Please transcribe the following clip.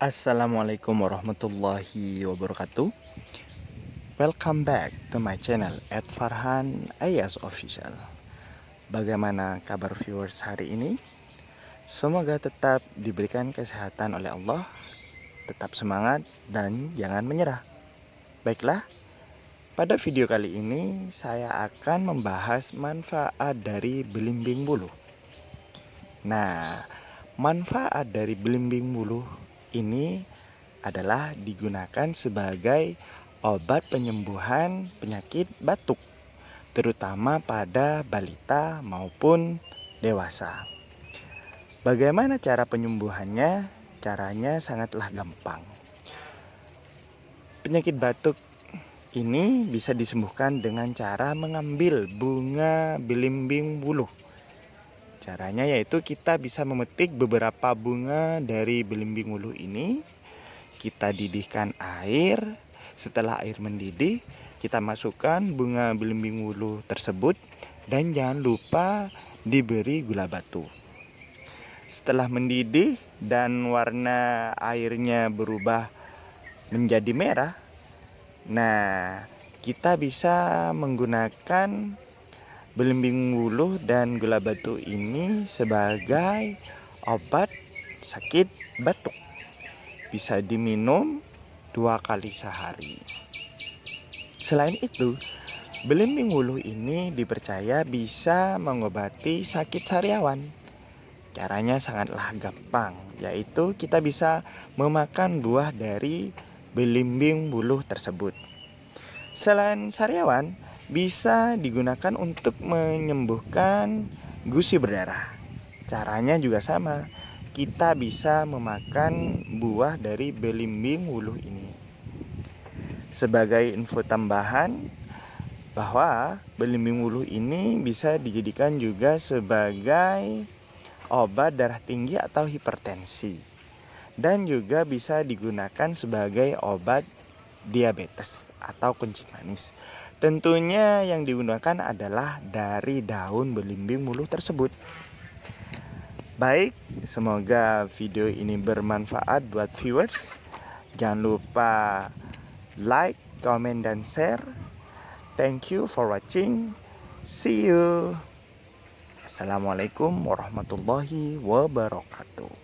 Assalamualaikum warahmatullahi wabarakatuh. Welcome back to my channel @Farhan Ayas Official. Bagaimana kabar viewers hari ini? Semoga tetap diberikan kesehatan oleh Allah, tetap semangat dan jangan menyerah. Baiklah, pada video kali ini saya akan membahas manfaat dari belimbing buluh. Nah, manfaat dari belimbing buluh ini adalah digunakan sebagai obat penyembuhan penyakit batuk, terutama pada balita maupun dewasa. Bagaimana cara penyembuhannya? Caranya sangatlah gampang. Penyakit batuk ini bisa disembuhkan dengan cara mengambil bunga belimbing buluh. Caranya yaitu kita bisa memetik beberapa bunga dari belimbing buluh ini. Kita didihkan air. Setelah air mendidih, kita masukkan bunga belimbing buluh tersebut. Dan jangan lupa diberi gula batu. Setelah mendidih dan warna airnya berubah menjadi merah, nah kita bisa menggunakan belimbing buluh dan gula batu ini sebagai obat sakit batuk. Bisa diminum 2 kali sehari. Selain itu, belimbing buluh ini dipercaya bisa mengobati sakit sariawan. Caranya sangatlah gampang, yaitu kita bisa memakan buah dari belimbing buluh tersebut. Selain sariawan, bisa digunakan untuk menyembuhkan gusi berdarah. Caranya juga sama. Kita bisa memakan buah dari belimbing buluh ini. Sebagai info tambahan bahwa belimbing buluh ini bisa dijadikan juga sebagai obat darah tinggi atau hipertensi. Dan juga bisa digunakan sebagai obat diabetes atau kencing manis. Tentunya yang digunakan adalah dari daun belimbing buluh tersebut. Baik, semoga video ini bermanfaat buat viewers. Jangan lupa like, comment, dan share. Thank you for watching. See you. Assalamualaikum warahmatullahi wabarakatuh.